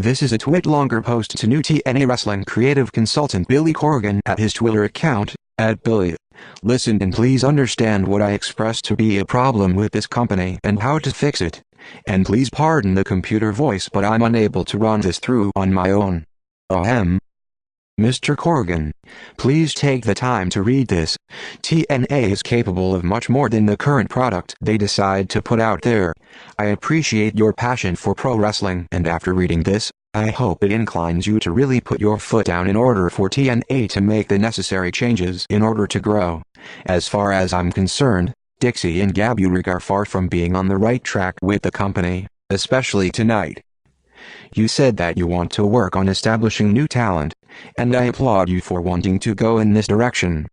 This is a tweet longer post to new TNA wrestling creative consultant Billy Corgan at his Twitter account, @Billy. Listen and please understand what I expressed to be a problem with this company and how to fix it. And please pardon the computer voice, but I'm unable to run this through on my own. Ahem. Mr. Corgan, please take the time to read this. TNA is capable of much more than the current product they decide to put out there. I appreciate your passion for pro wrestling, and after reading this, I hope it inclines you to really put your foot down in order for TNA to make the necessary changes in order to grow. As far as I'm concerned, Dixie and Gaburik are far from being on the right track with the company, especially tonight. You said that you want to work on establishing new talent, and I applaud you for wanting to go in this direction.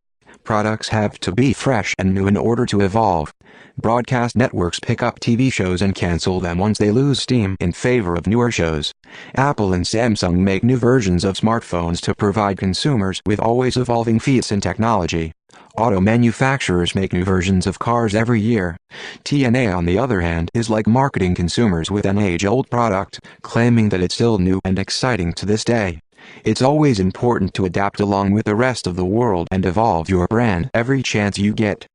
Products have to be fresh and new in order to evolve. Broadcast networks pick up TV shows and cancel them once they lose steam in favor of newer shows. Apple and Samsung make new versions of smartphones to provide consumers with always evolving feats in technology. Auto manufacturers make new versions of cars every year. TNA, on the other hand, is like marketing consumers with an age-old product, claiming that it's still new and exciting to this day. It's always important to adapt along with the rest of the world and evolve your brand every chance you get.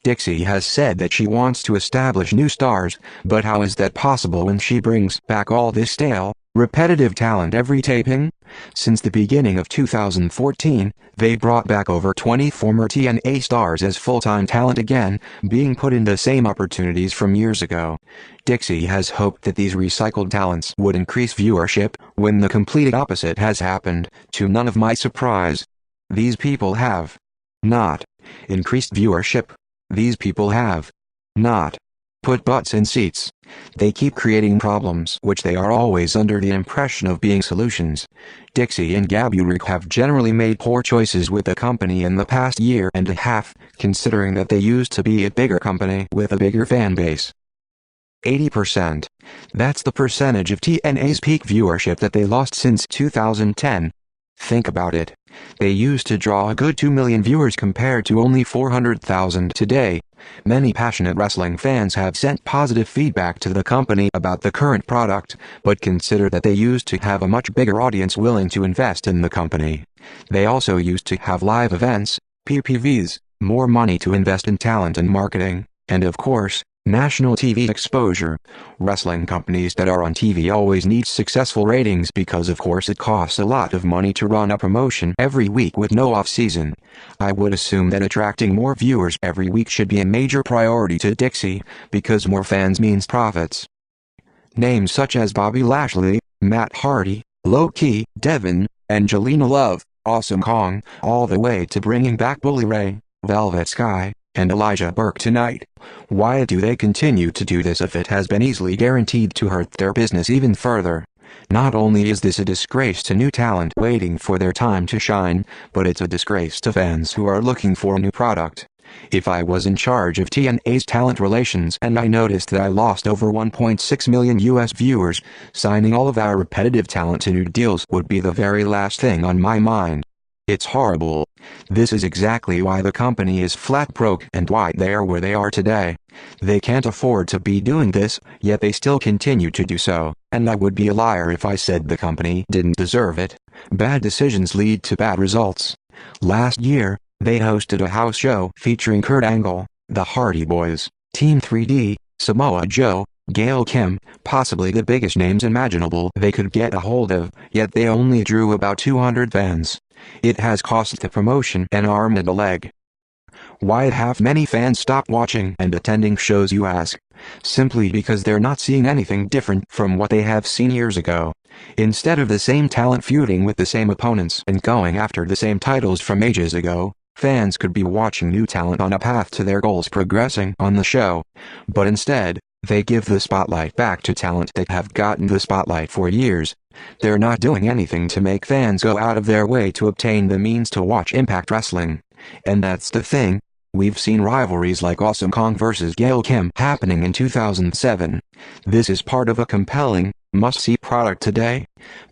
Dixie has said that she wants to establish new stars, but how is that possible when she brings back all this stale, repetitive talent every taping? Since the beginning of 2014, they brought back over 20 former TNA stars as full-time talent again, being put in the same opportunities from years ago. Dixie has hoped that these recycled talents would increase viewership, when the complete opposite has happened, to none of my surprise. These people have not increased viewership. These people have not put butts in seats. They keep creating problems which they are always under the impression of being solutions. Dixie and Gaburik have generally made poor choices with the company in the past year and a half, considering that they used to be a bigger company with a bigger fan base. 80%. That's the percentage of TNA's peak viewership that they lost since 2010. Think about it. They used to draw a good 2 million viewers compared to only 400,000 today. Many passionate wrestling fans have sent positive feedback to the company about the current product, but consider that they used to have a much bigger audience willing to invest in the company. They also used to have live events, PPVs, more money to invest in talent and marketing, and of course, national TV exposure. Wrestling companies that are on TV always need successful ratings because of course it costs a lot of money to run a promotion every week with no off-season. I would assume that attracting more viewers every week should be a major priority to Dixie, because more fans means profits. Names such as Bobby Lashley, Matt Hardy, Low-Ki, Devin, Angelina Love, Awesome Kong, all the way to bringing back Bully Ray, Velvet Sky, and Elijah Burke tonight. Why do they continue to do this if it has been easily guaranteed to hurt their business even further? Not only is this a disgrace to new talent waiting for their time to shine, but it's a disgrace to fans who are looking for a new product. If I was in charge of TNA's talent relations and I noticed that I lost over 1.6 million US viewers, signing all of our repetitive talent to new deals would be the very last thing on my mind. It's horrible. This is exactly why the company is flat broke and why they are where they are today. They can't afford to be doing this, yet they still continue to do so, and I would be a liar if I said the company didn't deserve it. Bad decisions lead to bad results. Last year, they hosted a house show featuring Kurt Angle, the Hardy Boys, Team 3D, Samoa Joe, Gail Kim, possibly the biggest names imaginable they could get a hold of, yet they only drew about 200 fans. It has cost the promotion an arm and a leg. Why have many fans stopped watching and attending shows, you ask? Simply because they're not seeing anything different from what they have seen years ago. Instead of the same talent feuding with the same opponents and going after the same titles from ages ago, fans could be watching new talent on a path to their goals progressing on the show. But instead, they give the spotlight back to talent that have gotten the spotlight for years. They're not doing anything to make fans go out of their way to obtain the means to watch Impact Wrestling. And that's the thing. We've seen rivalries like Awesome Kong vs. Gail Kim happening in 2007. This is part of a compelling, must-see product today.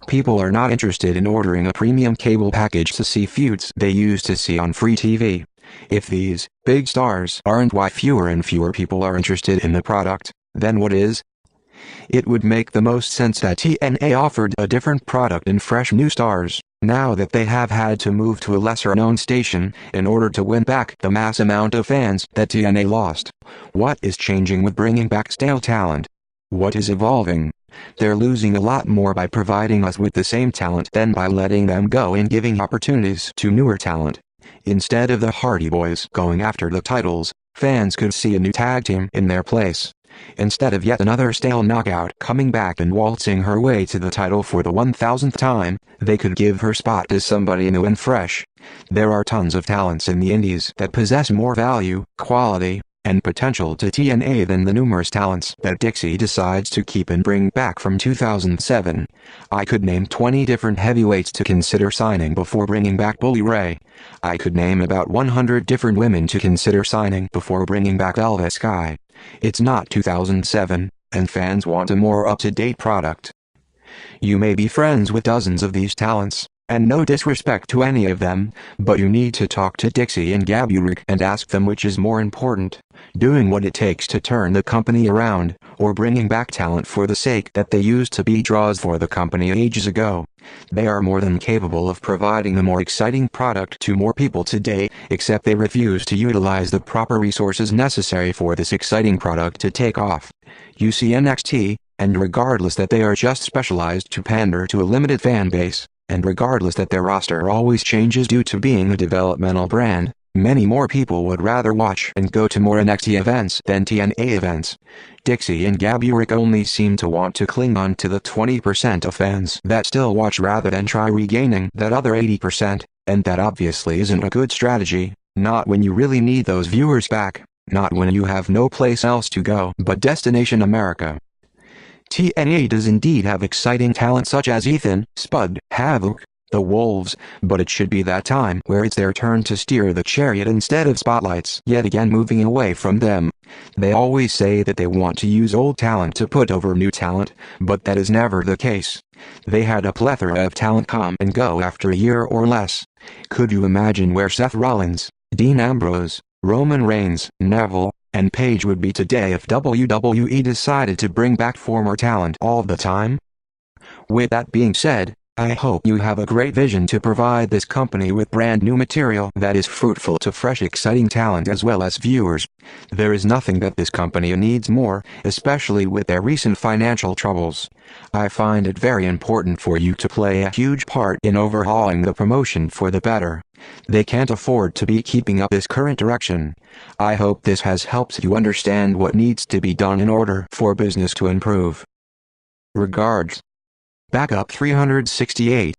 People are not interested in ordering a premium cable package to see feuds they used to see on free TV. If these big stars aren't why fewer and fewer people are interested in the product, then what is? It would make the most sense that TNA offered a different product and fresh new stars, now that they have had to move to a lesser-known station in order to win back the mass amount of fans that TNA lost. What is changing with bringing back stale talent? What is evolving? They're losing a lot more by providing us with the same talent than by letting them go and giving opportunities to newer talent. Instead of the Hardy Boys going after the titles, fans could see a new tag team in their place. Instead of yet another stale knockout coming back and waltzing her way to the title for the 1000th time, they could give her spot to somebody new and fresh. There are tons of talents in the indies that possess more value, quality, and potential to TNA than the numerous talents that Dixie decides to keep and bring back from 2007. I could name 20 different heavyweights to consider signing before bringing back Bully Ray. I could name about 100 different women to consider signing before bringing back Velvet Sky. It's not 2007, and fans want a more up-to-date product. You may be friends with dozens of these talents, and no disrespect to any of them, but you need to talk to Dixie and Gaburik and ask them which is more important, doing what it takes to turn the company around, or bringing back talent for the sake that they used to be draws for the company ages ago. They are more than capable of providing a more exciting product to more people today, except they refuse to utilize the proper resources necessary for this exciting product to take off. You see NXT, and regardless that they are just specialized to pander to a limited fan base, and regardless that their roster always changes due to being a developmental brand, many more people would rather watch and go to more NXT events than TNA events. Dixie and Gaburik only seem to want to cling on to the 20% of fans that still watch rather than try regaining that other 80%, and that obviously isn't a good strategy, not when you really need those viewers back, not when you have no place else to go but Destination America. TNA does indeed have exciting talent such as Ethan, Spud, Havoc, the Wolves, but it should be that time where it's their turn to steer the chariot instead of spotlights yet again moving away from them. They always say that they want to use old talent to put over new talent, but that is never the case. They had a plethora of talent come and go after a year or less. Could you imagine where Seth Rollins, Dean Ambrose, Roman Reigns, Neville, and Paige would be today if WWE decided to bring back former talent all the time? With that being said, I hope you have a great vision to provide this company with brand new material that is fruitful to fresh exciting talent as well as viewers. There is nothing that this company needs more, especially with their recent financial troubles. I find it very important for you to play a huge part in overhauling the promotion for the better. They can't afford to be keeping up this current direction. I hope this has helped you understand what needs to be done in order for business to improve. Regards. Backup 368